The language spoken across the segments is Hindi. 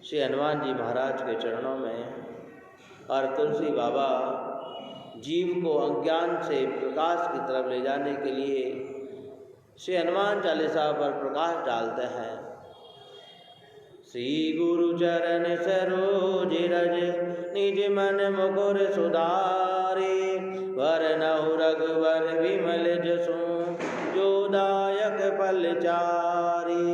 श्री हनुमान जी महाराज के चरणों में और तुलसी बाबा जीव को अज्ञान से प्रकाश की तरफ ले जाने के लिए श्री हनुमान चालीसा पर प्रकाश डालते हैं। श्री गुरु चरण सरोज रज निज मन मुकुर सुधारे, वरनहु रघुवर विमल जसु जो दायक फल चारि।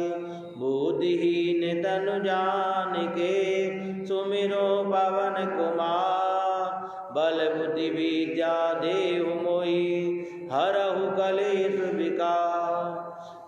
बुद्धिहीन तनु जानिके सुमिरो पवन कुमार, बल बुद्धि विद्या देहु मोहि हरहु कलेश विकार।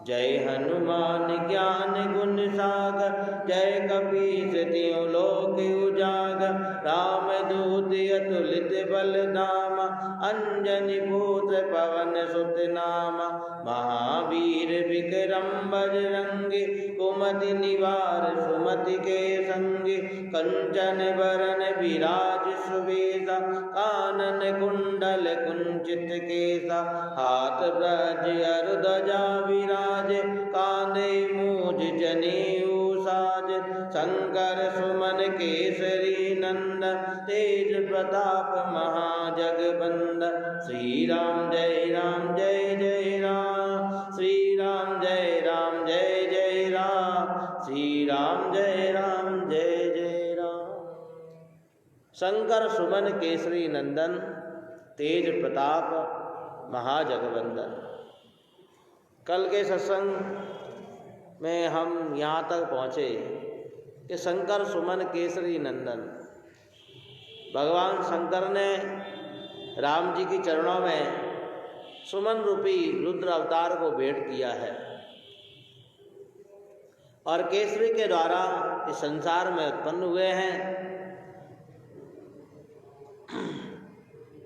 जय हनुमान ज्ञान गुण सागर, जय कपीस तिहुँ लोक उजागर। राम दूत अतुलित बल धामा, अंजनी पुत्र पवन सुत नामा। महावीर विक्रम बजरंगी, कुमति निवार सुमति के संगी। कंचन बरन विराज सुबेसा, कानन कुंडल कुंचित केसा। हाथ ब्रज अरु ध्वजा विराजे, कांधे मूज जनेऊ साज। शंकर सुमन केसरी नंदन, तेज प्रताप महाजगबंदन। श्री राम जय जय राम, श्री राम जय जय राम, श्री राम जय जय राम। शंकर सुमन केसरी नंदन, तेज प्रताप महाजगबंदन। कल के सत्संग में हम यहाँ तक पहुँचे कि शंकर सुमन केसरी नंदन, भगवान शंकर ने राम जी की चरणों में सुमन रूपी रुद्र अवतार को भेंट किया है और केसरी के द्वारा इस संसार में उत्पन्न हुए हैं।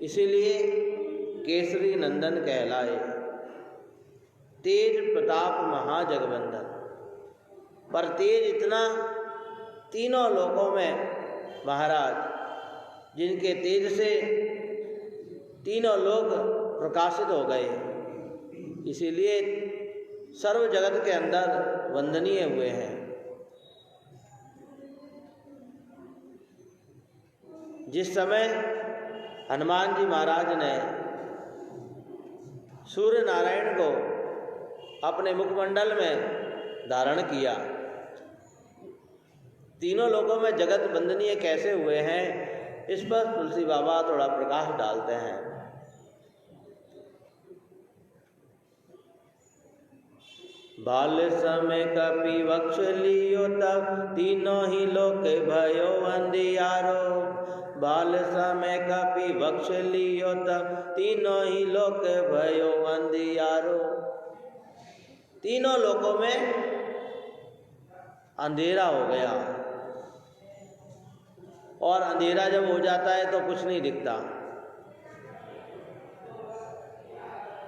इसीलिए केसरी नंदन कहलाए। तेज प्रताप महाजगबंदन, पर तेज इतना तीनों लोकों में महाराज, जिनके तेज से तीनों लोग प्रकाशित हो गए, इसीलिए सर्व जगत के अंदर वंदनीय हुए हैं। जिस समय हनुमान जी महाराज ने सूर्य नारायण को अपने मुखमंडल में धारण किया, तीनों लोगों में जगत वंदनीय कैसे हुए हैं, इस पर तुलसी बाबा थोड़ा प्रकाश डालते हैं। बाल समय कपि वक्ष लियो, तब तीनों ही लोक भयो अंधियारो। बाल समय कपि वक्ष लियो, तब तीनों ही लोक भयो अंधियारो। तीनों लोकों में अंधेरा हो गया, और अंधेरा जब हो जाता है तो कुछ नहीं दिखता।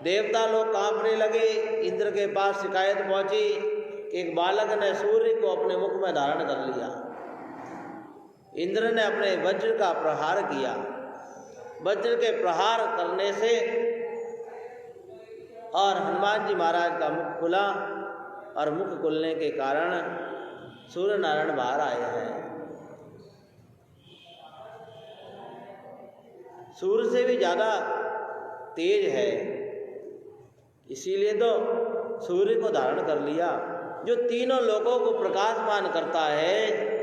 देवता लोग कांपने लगे। इंद्र के पास शिकायत पहुंची कि एक बालक ने सूर्य को अपने मुख में धारण कर लिया। इंद्र ने अपने वज्र का प्रहार किया। वज्र के प्रहार करने से और हनुमान जी महाराज का मुख खुला, और मुख खुलने के कारण सूर्य नारायण बाहर आए हैं। सूर्य से भी ज़्यादा तेज है, इसीलिए तो सूर्य को धारण कर लिया, जो तीनों लोगों को प्रकाशमान करता है।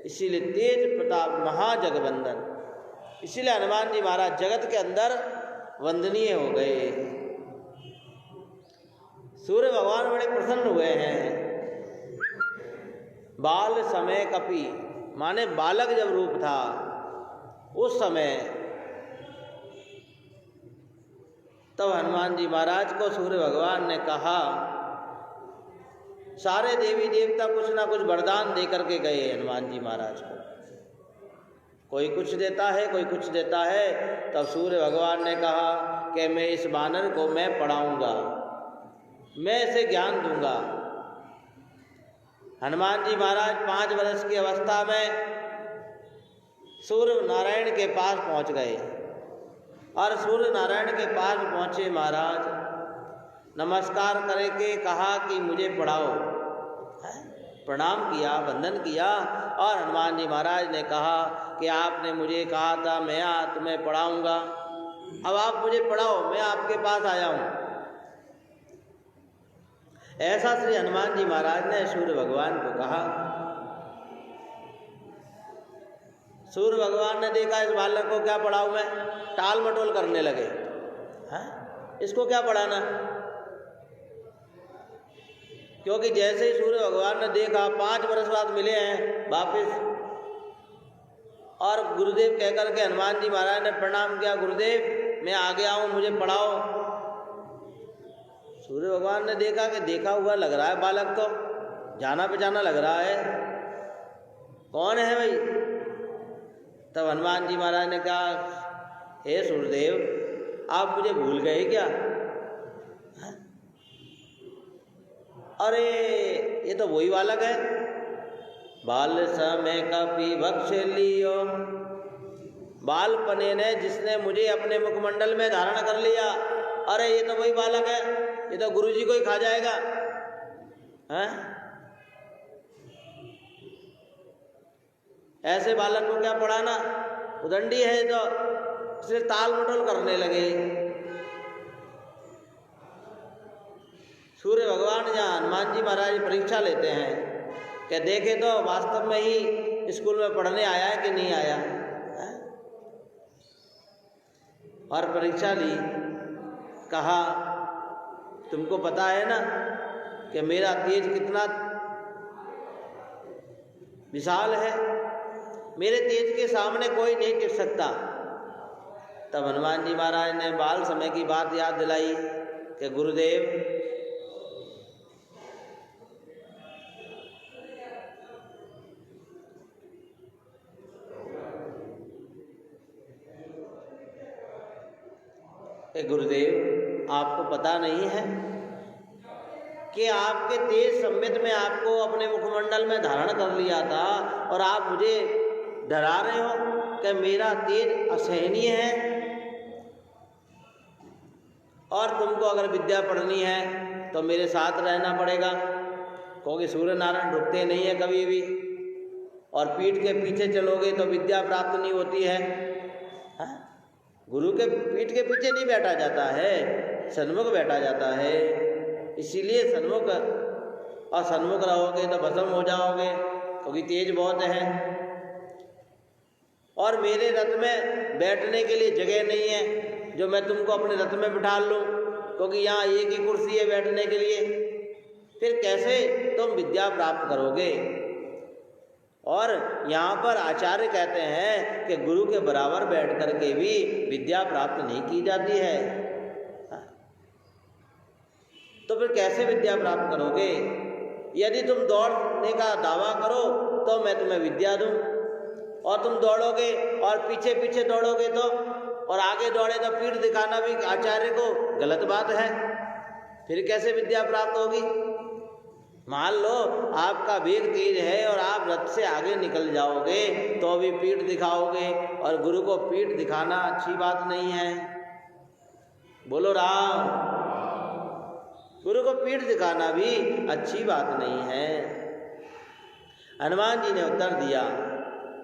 इसीलिए तेज प्रताप महाजगबंदन, इसीलिए हनुमान जी महाराज जगत के अंदर वंदनीय हो गए। सूर्य भगवान बड़े प्रसन्न हुए हैं। बाल समय कपि, माने बालक जब रूप था उस समय, तब हनुमान जी महाराज को सूर्य भगवान ने कहा, सारे देवी देवता कुछ ना कुछ वरदान दे करके गए हनुमान जी महाराज को। कोई कुछ देता है, कोई कुछ देता है। तब सूर्य भगवान ने कहा कि मैं इस बानर को मैं पढ़ाऊंगा, मैं इसे ज्ञान दूंगा। हनुमान जी महाराज 5 वर्ष की अवस्था में सूर्य नारायण के पास पहुंच गए, और सूर्य नारायण के पास पहुँचे महाराज नमस्कार करके कहा कि मुझे पढ़ाओ। प्रणाम किया, वंदन किया। और हनुमान जी महाराज ने कहा कि आपने मुझे कहा था मैं तुम्हें पढ़ाऊँगा, अब आप मुझे पढ़ाओ, मैं आपके पास आया हूँ। ऐसा श्री हनुमान जी महाराज ने सूर्य भगवान को कहा। सूर्य भगवान ने देखा इस बालक को क्या पढ़ाऊँ मैं, टाल मटोल करने लगे। हाँ, इसको क्या पढ़ाना, क्योंकि जैसे ही सूर्य भगवान ने देखा 5 वर्ष बाद मिले हैं वापिस, और गुरुदेव कहकर के हनुमान जी महाराज ने प्रणाम किया, गुरुदेव मैं आ गया हूँ, मुझे पढ़ाओ। सूर्य भगवान ने देखा कि देखा हुआ लग रहा है बालक, तो जाना पहचाना लग रहा है, कौन है भाई। तब हनुमान जी महाराज ने कहा, हे सूर्यदेव आप मुझे भूल गए क्या? अरे ये तो वही बालक है, बाल समय कपि बख्श लियो, बालपने ने जिसने मुझे अपने मुखमंडल में धारण कर लिया। अरे ये तो वही बालक है, ये तो गुरुजी को ही खा जाएगा। हैं? ऐसे बालक को क्या पढ़ाना, उदंडी है तो, इसलिए ताल मटोल करने लगे। सूर्य भगवान जहाँ हनुमान जी महाराज परीक्षा लेते हैं कि देखे तो वास्तव में ही स्कूल में पढ़ने आया है कि नहीं आया है? और परीक्षा ली, कहा तुमको पता है ना कि मेरा तेज कितना विशाल है, मेरे तेज के सामने कोई नहीं टिक सकता। तब हनुमान जी महाराज ने बाल समय की बात याद दिलाई कि गुरुदेव गुरुदेव आपको पता नहीं है कि आपके तेज संबित में आपको अपने मुखमंडल में धारण कर लिया था, और आप मुझे डरा रहे हो कि मेरा तेज असहनीय है, और तुमको अगर विद्या पढ़नी है तो मेरे साथ रहना पड़ेगा, क्योंकि सूर्य नारायण रुकते नहीं है कभी भी, और पीठ के पीछे चलोगे तो विद्या प्राप्त नहीं होती है। हाँ? गुरु के पीठ के पीछे नहीं बैठा जाता है, सन्मुख बैठा जाता है। इसीलिए सन्मुख, और सन्मुख रहोगे तो भस्म हो जाओगे, क्योंकि तेज बहुत है। और मेरे रथ में बैठने के लिए जगह नहीं है जो मैं तुमको अपने रथ में बिठा लूँ, क्योंकि यहाँ एक ही कुर्सी है बैठने के लिए। फिर कैसे तुम विद्या प्राप्त करोगे? और यहाँ पर आचार्य कहते हैं कि गुरु के बराबर बैठ करके भी विद्या प्राप्त नहीं की जाती है। तो फिर कैसे विद्या प्राप्त करोगे? यदि तुम दौड़ने का दावा करो तो मैं तुम्हें विद्या दूं, और तुम दौड़ोगे और पीछे पीछे दौड़ोगे तो, और आगे दौड़े तो पीठ दिखाना भी आचार्य को गलत बात है। फिर कैसे विद्या प्राप्त होगी? मान लो आपका वेग तेज है और आप रथ से आगे निकल जाओगे तो भी पीठ दिखाओगे, और गुरु को पीठ दिखाना अच्छी बात नहीं है। बोलो राम। गुरु को पीठ दिखाना भी अच्छी बात नहीं है। हनुमान जी ने उत्तर दिया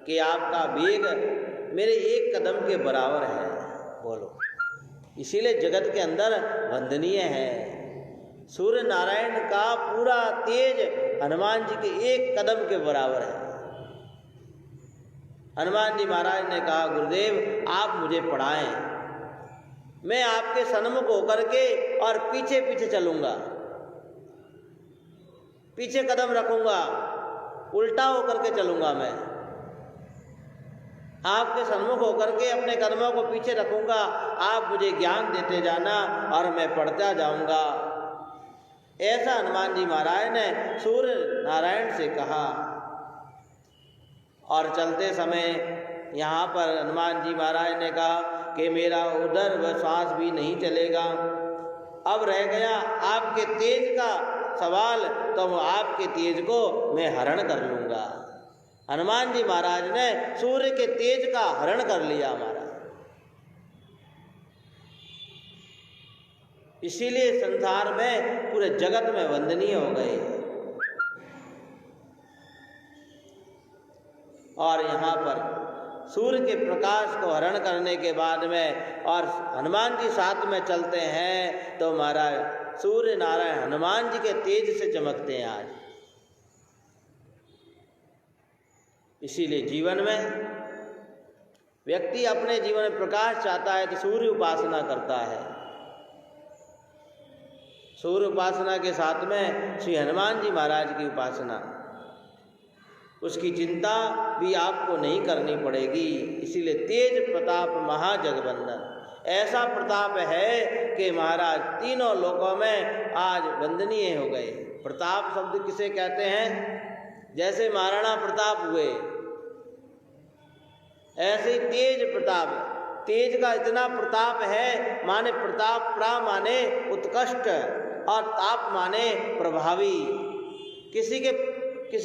कि आपका वेग मेरे एक कदम के बराबर है। बोलो, इसीलिए जगत के अंदर वंदनीय है। सूर्य नारायण का पूरा तेज हनुमान जी के एक कदम के बराबर है। हनुमान जी महाराज ने कहा, गुरुदेव आप मुझे पढ़ाएं, मैं आपके सन्मुख होकर के और पीछे पीछे चलूंगा, पीछे कदम रखूंगा, उल्टा होकर के चलूंगा। मैं आपके सन्मुख होकर के अपने कदमों को पीछे रखूंगा, आप मुझे ज्ञान देते जाना और मैं पढ़ता जाऊंगा। ऐसा हनुमान जी महाराज ने सूर्य नारायण से कहा। और चलते समय यहाँ पर हनुमान जी महाराज ने कहा कि मेरा उदर व श्वास भी नहीं चलेगा। अब रह गया आपके तेज का सवाल, तो आपके तेज को मैं हरण कर लूँगा। हनुमान जी महाराज ने सूर्य के तेज का हरण कर लिया हमारा। इसीलिए संसार में पूरे जगत में वंदनीय हो गए। और यहाँ पर सूर्य के प्रकाश को हरण करने के बाद में और हनुमान जी साथ में चलते हैं तो महाराज सूर्य नारायण हनुमान जी के तेज से चमकते हैं आज। इसीलिए जीवन में व्यक्ति अपने जीवन में प्रकाश चाहता है तो सूर्य उपासना करता है। सूर्य उपासना के साथ में श्री हनुमान जी महाराज की उपासना, उसकी चिंता भी आपको नहीं करनी पड़ेगी। इसीलिए तेज प्रताप महाजगबंदन, ऐसा प्रताप है कि महाराज तीनों लोकों में आज वंदनीय हो गए। प्रताप शब्द किसे कहते हैं? जैसे महाराणा प्रताप हुए, ऐसे ही तेज प्रताप, तेज का इतना प्रताप है, माने प्रताप प्रा माने उत्कृष्ट और ताप माने प्रभावी। किसी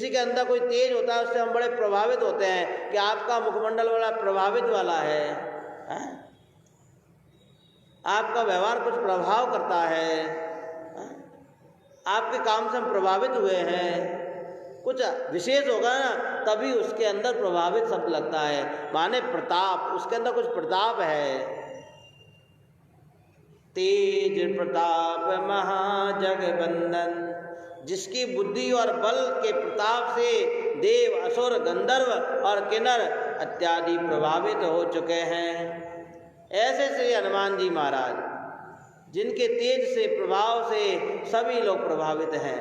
के अंदर कोई तेज होता है, उससे हम बड़े प्रभावित होते हैं कि आपका मुखमंडल वाला प्रभावित वाला है, आपका व्यवहार कुछ प्रभाव करता है, आपके काम से हम प्रभावित हुए हैं, कुछ विशेष होगा ना तभी उसके अंदर प्रभावित शब्द लगता है। माने प्रताप, उसके अंदर कुछ प्रताप है। तेज प्रताप महाजगबंदन, जिसकी बुद्धि और बल के प्रताप से देव, असुर, गंधर्व और किन्नर इत्यादि प्रभावित हो चुके हैं। ऐसे श्री हनुमान जी महाराज, जिनके तेज से, प्रभाव से सभी लोग प्रभावित हैं,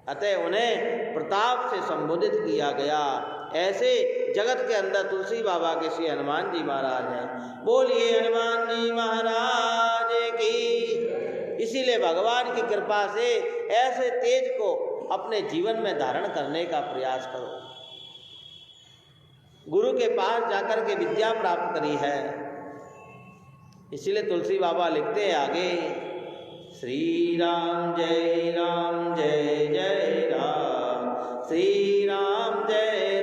अतः उन्हें प्रताप से संबोधित किया गया। ऐसे जगत के अंदर तुलसी बाबा के श्री हनुमान जी महाराज हैं। बोलिए हनुमान जी महाराज की। इसीलिए भगवान की कृपा से ऐसे तेज को अपने जीवन में धारण करने का प्रयास करो। गुरु के पास जाकर के विद्या प्राप्त करी है। इसीलिए तुलसी बाबा लिखते हैं आगे, श्री राम जय जय राम, श्री राम जय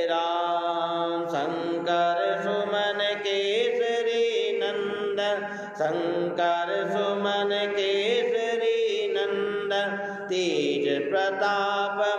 राम, शंकर सुमन केसरी नंदन, शंकर सुमन केसरी नंदन, तेज प्रताप